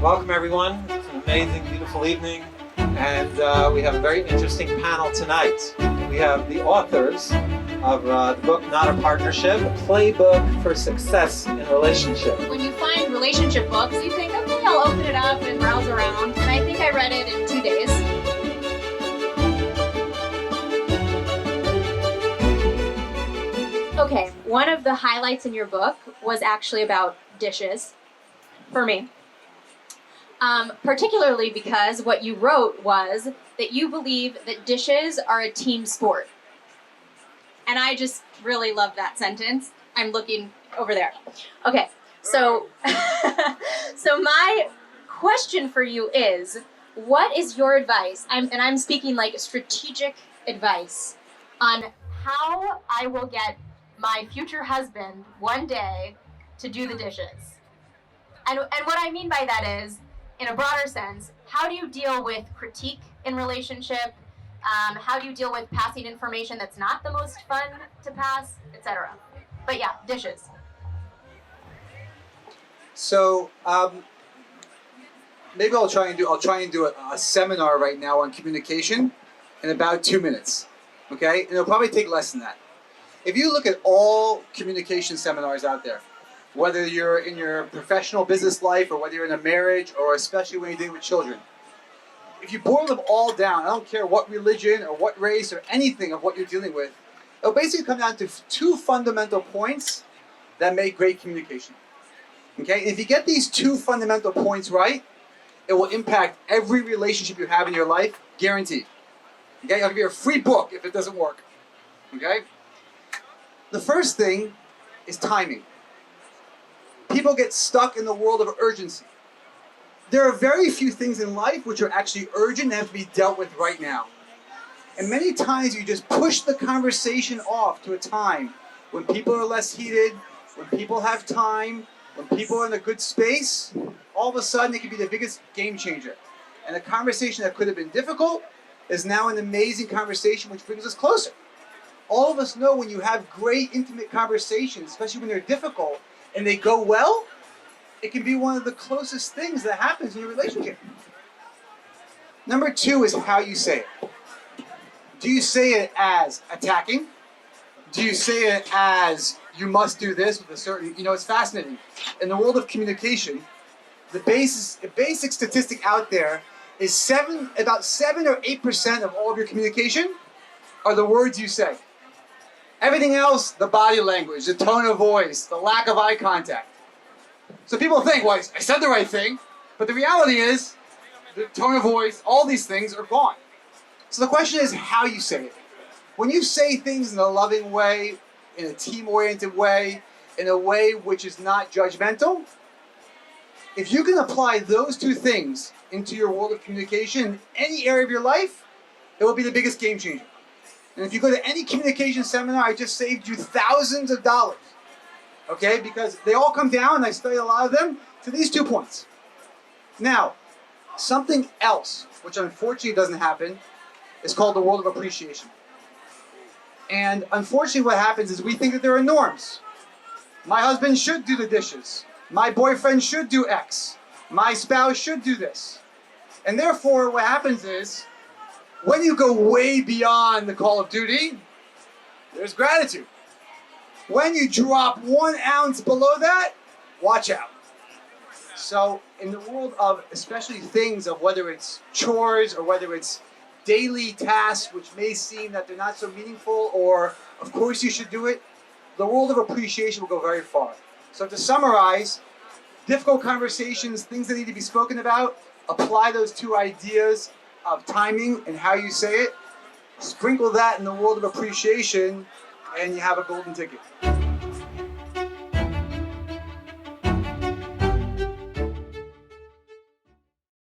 Welcome everyone. It's an amazing, beautiful evening, and we have a very interesting panel tonight. We have the authors of the book Not a Partnership, a playbook for success in relationship. When you find relationship books, you think, okay, I'll open it up and browse around, and I think I read it in 2 days. Okay, one of the highlights in your book was actually about dishes, for me. Particularly because what you wrote was that you believe that dishes are a team sport. And I just really love that sentence. I'm looking over there. Okay, so, so my question for you is, what is your advice? I'm speaking like strategic advice on how I will get my future husband one day to do the dishes. And what I mean by that is, in a broader sense, how do you deal with critique in relationship? How do you deal with passing information that's not the most fun to pass, etc.? But yeah, dishes. So maybe I'll try and do a seminar right now on communication in about 2 minutes. Okay, and it'll probably take less than that. If you look at all communication seminars out there, whether you're in your professional business life or whether you're in a marriage or especially when you're dealing with children, if you boil them all down, I don't care what religion or what race or anything of what you're dealing with, it'll basically come down to two fundamental points that make great communication. Okay, and if you get these two fundamental points right, it will impact every relationship you have in your life, guaranteed. Okay, I'll give you a free book if it doesn't work. Okay? The first thing is timing. People get stuck in the world of urgency. There are very few things in life which are actually urgent and have to be dealt with right now. And many times you just push the conversation off to a time when people are less heated, when people have time, when people are in a good space. All of a sudden it can be the biggest game changer. And a conversation that could have been difficult is now an amazing conversation which brings us closer. All of us know when you have great intimate conversations, especially when they're difficult, and they go well, it can be one of the closest things that happens in your relationship. Number two is how you say it. Do you say it as attacking? Do you say it as you must do this with a certain, it's fascinating. In the world of communication, the basic statistic out there is about 7 or 8% of all of your communication are the words you say. Everything else, the body language, the tone of voice, the lack of eye contact. So people think, well, I said the right thing, but the reality is, the tone of voice, all these things are gone. So the question is how you say it. When you say things in a loving way, in a team-oriented way, in a way which is not judgmental, if you can apply those two things into your world of communication in any area of your life, it will be the biggest game changer. And if you go to any communication seminar, I just saved you thousands of dollars. Okay, because they all come down, and I studied a lot of them, to these 2 points. Now, something else, which unfortunately doesn't happen, is called the world of appreciation. And unfortunately what happens is we think that there are norms. My husband should do the dishes. My boyfriend should do X. My spouse should do this. And therefore what happens is, when you go way beyond the call of duty, there's gratitude. When you drop 1 ounce below that, watch out. So in the world of especially things of whether it's chores or whether it's daily tasks which may seem that they're not so meaningful or of course you should do it, the world of appreciation will go very far. So to summarize, difficult conversations, things that need to be spoken about, apply those two ideas of timing and how you say it, sprinkle that in the world of appreciation, and you have a golden ticket.